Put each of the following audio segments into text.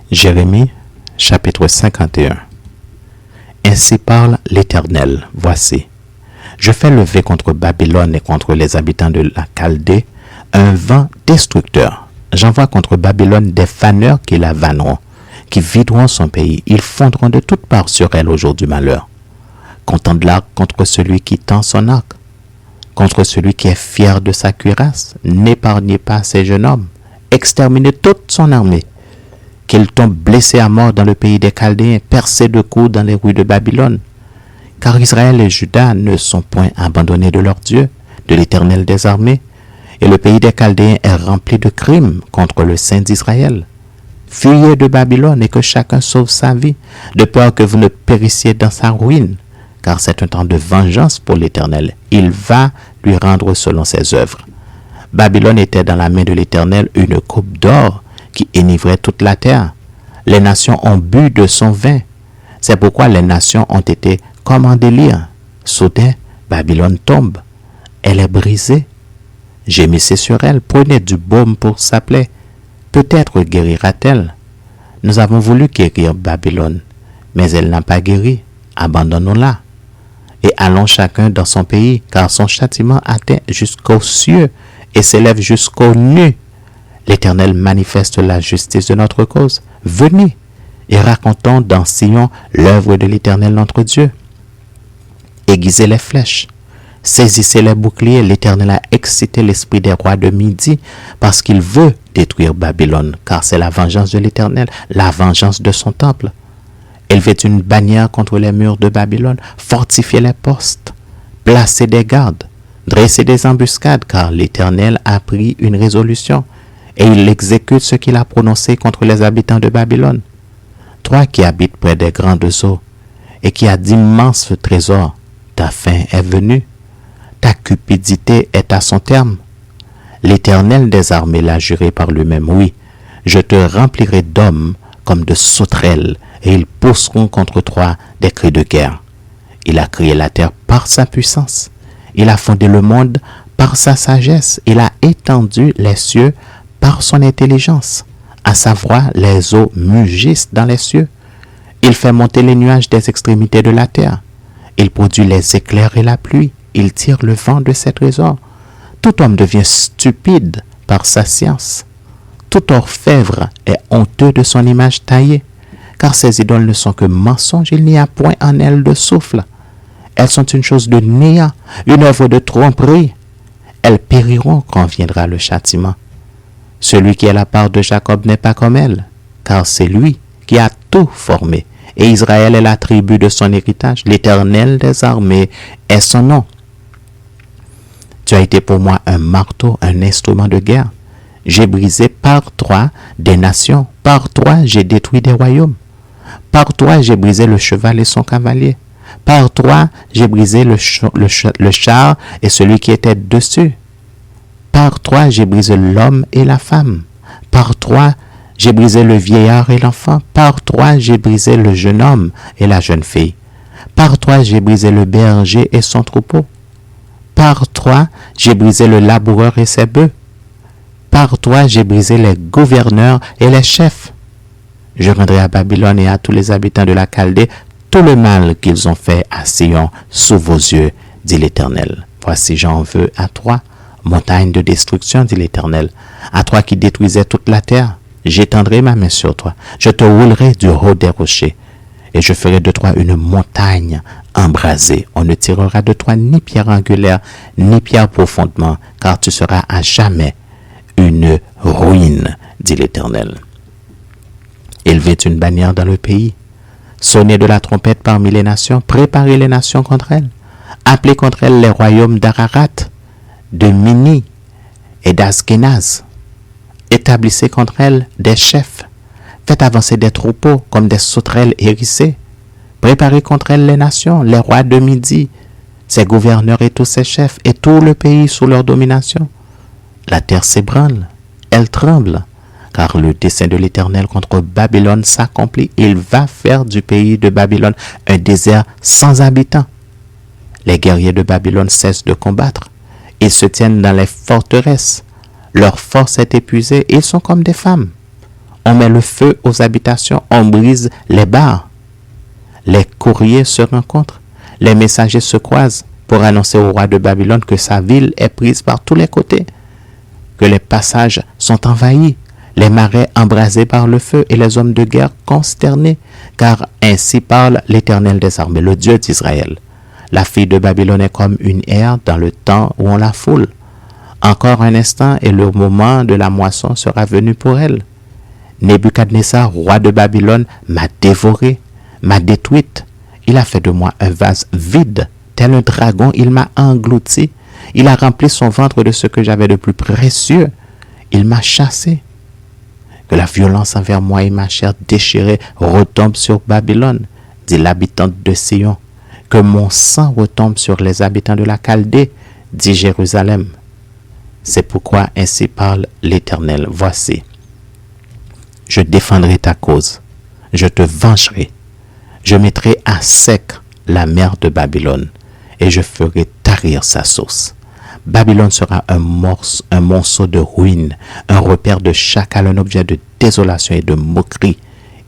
Jérémie, chapitre 51. Ainsi parle l'Éternel, voici, je fais lever contre Babylone et contre les habitants de la Chaldée un vent destructeur. J'envoie contre Babylone des faneurs qui la vanneront, qui videront son pays. Ils fondront de toutes parts sur elle au jour du malheur. Comptant de l'arc contre celui qui tend son arc, contre celui qui est fier de sa cuirasse. N'épargnez pas ces jeunes hommes, exterminez toute son armée. Qu'ils tombent blessés à mort dans le pays des Chaldéens, percés de coups dans les rues de Babylone. Car Israël et Juda ne sont point abandonnés de leur Dieu, de l'Éternel des armées, et le pays des Chaldéens est rempli de crimes contre le Saint d'Israël. Fuyez de Babylone et que chacun sauve sa vie, de peur que vous ne périssiez dans sa ruine, car c'est un temps de vengeance pour l'Éternel. Il va lui rendre selon ses œuvres. Babylone était dans la main de l'Éternel une coupe d'or qui enivrait toute la terre. Les nations ont bu de son vin. C'est pourquoi les nations ont été comme en délire. Soudain, Babylone tombe. Elle est brisée. Gémissez sur elle, prenez du baume pour sa plaie. Peut-être guérira-t-elle. Nous avons voulu guérir Babylone, mais elle n'a pas guéri. Abandonnons-la. Et allons chacun dans son pays, car son châtiment atteint jusqu'aux cieux et s'élève jusqu'aux nues. L'Éternel manifeste la justice de notre cause. Venez et racontons dans Sion l'œuvre de l'Éternel notre Dieu. Aiguisez les flèches, saisissez les boucliers. L'Éternel a excité l'esprit des rois de Midi parce qu'il veut détruire Babylone, car c'est la vengeance de l'Éternel, la vengeance de son temple. Élevez une bannière contre les murs de Babylone, fortifiez les postes, placez des gardes, dressez des embuscades, car l'Éternel a pris une résolution et il exécute ce qu'il a prononcé contre les habitants de Babylone. Toi qui habites près des grandes eaux et qui as d'immenses trésors, ta fin est venue, ta cupidité est à son terme. L'Éternel des armées l'a juré par lui-même, oui, je te remplirai d'hommes comme de sauterelles, et ils pousseront contre toi des cris de guerre. Il a créé la terre par sa puissance, il a fondé le monde par sa sagesse, il a étendu les cieux par son intelligence. À sa voix, les eaux mugissent dans les cieux. Il fait monter les nuages des extrémités de la terre. Il produit les éclairs et la pluie. Il tire le vent de ses trésors. Tout homme devient stupide par sa science. Tout orfèvre est honteux de son image taillée, car ces idoles ne sont que mensonges, il n'y a point en elles de souffle. Elles sont une chose de néant, une œuvre de tromperie. Elles périront quand viendra le châtiment. Celui qui est la part de Jacob n'est pas comme elle, car c'est lui qui a tout formé, et Israël est la tribu de son héritage. L'Éternel des armées est son nom. Tu as été pour moi un marteau, un instrument de guerre. J'ai brisé par toi des nations, par toi j'ai détruit des royaumes. Par toi j'ai brisé le cheval et son cavalier. Par toi j'ai brisé le char et celui qui était dessus. Par toi j'ai brisé l'homme et la femme. Par toi j'ai brisé le vieillard et l'enfant. Par toi j'ai brisé le jeune homme et la jeune fille. Par toi j'ai brisé le berger et son troupeau. Par toi j'ai brisé le laboureur et ses bœufs. Par toi j'ai brisé les gouverneurs et les chefs. Je rendrai à Babylone et à tous les habitants de la Chaldée tout le mal qu'ils ont fait à Sion sous vos yeux, dit l'Éternel. Voici j'en veux à toi, montagne de destruction, dit l'Éternel, à toi qui détruisais toute la terre. J'étendrai ma main sur toi, je te roulerai du haut des rochers, et je ferai de toi une montagne embrasée. On ne tirera de toi ni pierre angulaire, ni pierre profondément, car tu seras à jamais une ruine, dit l'Éternel. Élevez une bannière dans le pays, sonnez de la trompette parmi les nations, préparez les nations contre elles, appelez contre elles les royaumes d'Ararat, de Mini et d'Askenaz. Établissez contre elles des chefs, faites avancer des troupeaux comme des sauterelles hérissées, préparez contre elles les nations, les rois de Midi, ses gouverneurs et tous ses chefs, et tout le pays sous leur domination. La terre s'ébranle, elle tremble, car le dessein de l'Éternel contre Babylone s'accomplit. Il va faire du pays de Babylone un désert sans habitants. Les guerriers de Babylone cessent de combattre. Ils se tiennent dans les forteresses. Leur force est épuisée. Ils sont comme des femmes. On met le feu aux habitations, on brise les bars. Les courriers se rencontrent, les messagers se croisent pour annoncer au roi de Babylone que sa ville est prise par tous les côtés, que les passages sont envahis, les marais embrasés par le feu et les hommes de guerre consternés, car ainsi parle l'Éternel des armées, le Dieu d'Israël. La fille de Babylone est comme une herbe dans le temps où on la foule. Encore un instant et le moment de la moisson sera venu pour elle. Nebuchadnezzar, roi de Babylone, m'a dévoré, m'a détruite. Il a fait de moi un vase vide. Tel un dragon, il m'a englouti. Il a rempli son ventre de ce que j'avais de plus précieux. Il m'a chassé. Que la violence envers moi et ma chair déchirée retombe sur Babylone, dit l'habitante de Sion. Que mon sang retombe sur les habitants de la Chaldée, dit Jérusalem. C'est pourquoi ainsi parle l'Éternel. Voici, je défendrai ta cause, je te vengerai, je mettrai à sec la mer de Babylone et je ferai tarir sa source. Babylone sera un monceau de ruines, un repère de chacal, un objet de désolation et de moquerie.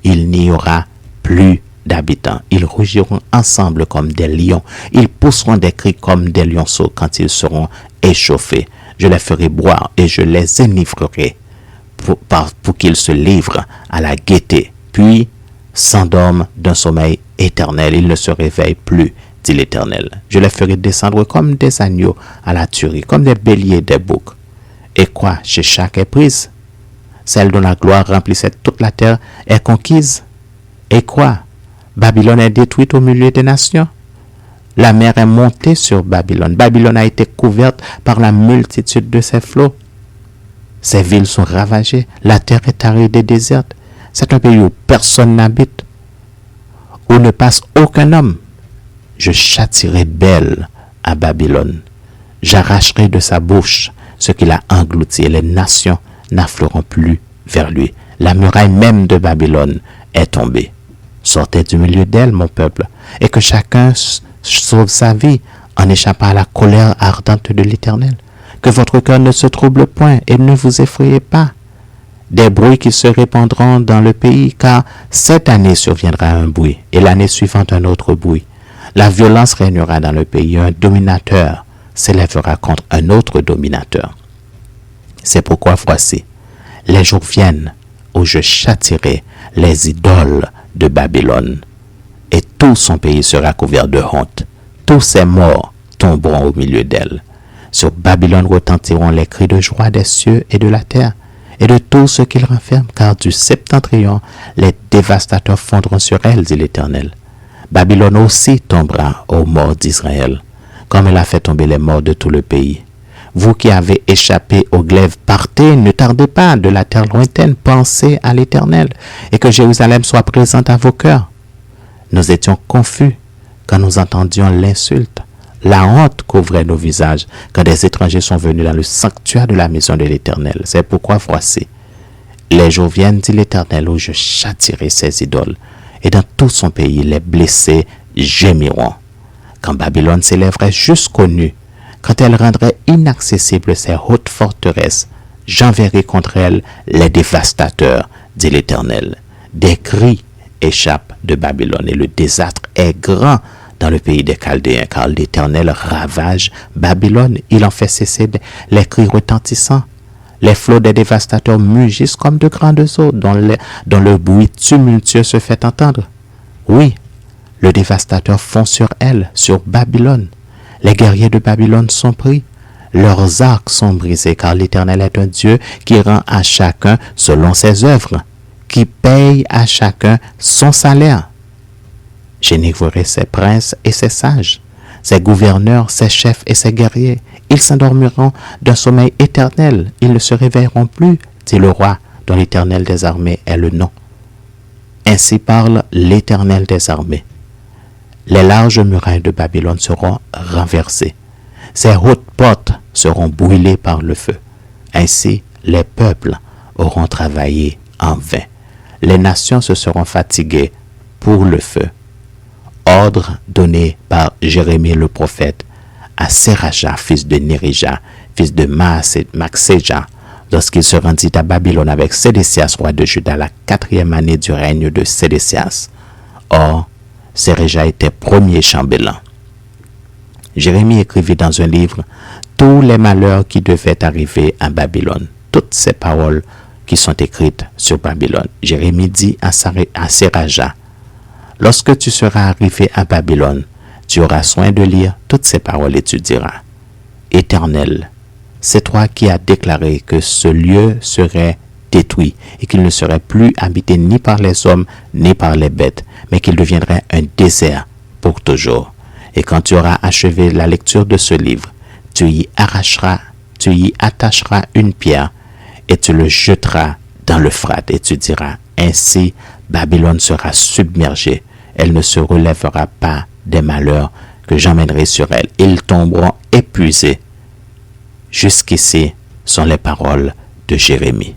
Il n'y aura plus d'habitants. Ils rugiront ensemble comme des lions. Ils pousseront des cris comme des lionceaux quand ils seront échauffés. Je les ferai boire et je les enivrerai pour qu'ils se livrent à la gaieté, puis s'endorment d'un sommeil éternel. Ils ne se réveillent plus, dit l'Éternel. Je les ferai descendre comme des agneaux à la tuerie, comme des béliers des boucs. Et quoi, chez chaque est prise? Celle dont la gloire remplissait toute la terre est conquise. Et quoi? Babylone est détruite au milieu des nations. La mer est montée sur Babylone. Babylone a été couverte par la multitude de ses flots. Ses villes sont ravagées. La terre est aride et déserte. C'est un pays où personne n'habite, où ne passe aucun homme. Je châtierai Bel à Babylone. J'arracherai de sa bouche ce qu'il a englouti et les nations n'affleuront plus vers lui. La muraille même de Babylone est tombée. Sortez du milieu d'elle, mon peuple, et que chacun sauve sa vie en échappant à la colère ardente de l'Éternel. Que votre cœur ne se trouble point et ne vous effrayez pas. Des bruits qui se répandront dans le pays, car cette année surviendra un bruit, et l'année suivante un autre bruit. La violence régnera dans le pays, un dominateur s'élèvera contre un autre dominateur. C'est pourquoi voici, les jours viennent où je châtierai les idoles de Babylone, et tout son pays sera couvert de honte. Tous ses morts tomberont au milieu d'elle. Sur Babylone retentiront les cris de joie des cieux et de la terre, et de tout ce qu'il renferme, car du septentrion, les dévastateurs fondront sur elle, dit l'Éternel. Babylone aussi tombera aux morts d'Israël, comme elle a fait tomber les morts de tout le pays. Vous qui avez échappé au glaive, partez, ne tardez pas de la terre lointaine, pensez à l'Éternel, et que Jérusalem soit présente à vos cœurs. Nous étions confus quand nous entendions l'insulte. La honte couvrait nos visages quand des étrangers sont venus dans le sanctuaire de la maison de l'Éternel. C'est pourquoi voici, les jours viennent, dit l'Éternel, où je châtierai ces idoles, et dans tout son pays les blessés gémiront. Quand Babylone s'élèverait jusqu'aux nues, quand elle rendrait inaccessibles ses hautes forteresses, j'enverrai contre elle les dévastateurs, dit l'Éternel. Des cris échappent de Babylone et le désastre est grand dans le pays des Chaldéens, car l'Éternel ravage Babylone. Il en fait cesser les cris retentissants. Les flots des dévastateurs mugissent comme de grandes eaux dont le bruit tumultueux se fait entendre. Oui, le dévastateur fond sur elle, sur Babylone. Les guerriers de Babylone sont pris. Leurs arcs sont brisés, car l'Éternel est un Dieu qui rend à chacun selon ses œuvres, qui paye à chacun son salaire. J'énivrerai ses princes et ses sages, ses gouverneurs, ses chefs et ses guerriers. Ils s'endormiront d'un sommeil éternel. Ils ne se réveilleront plus, dit le roi, dont l'Éternel des armées est le nom. Ainsi parle l'Éternel des armées. Les larges murailles de Babylone seront renversées. Ses hautes portes seront brûlées par le feu. Ainsi, les peuples auront travaillé en vain. Les nations se seront fatiguées pour le feu. Ordre donné par Jérémie le prophète à Seraja, fils de Nérija, fils de Maxéja. lorsqu'il se rendit à Babylone avec Sédécias, roi de Juda, la 4e année du règne de Sédécias. Or, Séréja était premier chambellan. Jérémie écrivit dans un livre tous les malheurs qui devaient arriver à Babylone, toutes ces paroles qui sont écrites sur Babylone. Jérémie dit à Séraja, « Lorsque tu seras arrivé à Babylone, tu auras soin de lire toutes ces paroles et tu diras, « Éternel, c'est toi qui as déclaré que ce lieu serait détruit et qu'il ne serait plus habité ni par les hommes ni par les bêtes, mais qu'il deviendrait un désert pour toujours. Et quand tu auras achevé la lecture de ce livre, tu y attacheras une pierre et tu le jetteras dans l'Euphrate et tu diras, ainsi Babylone sera submergée, elle ne se relèvera pas des malheurs que j'emmènerai sur elle. Ils tomberont épuisés. » Jusqu'ici sont les paroles de Jérémie.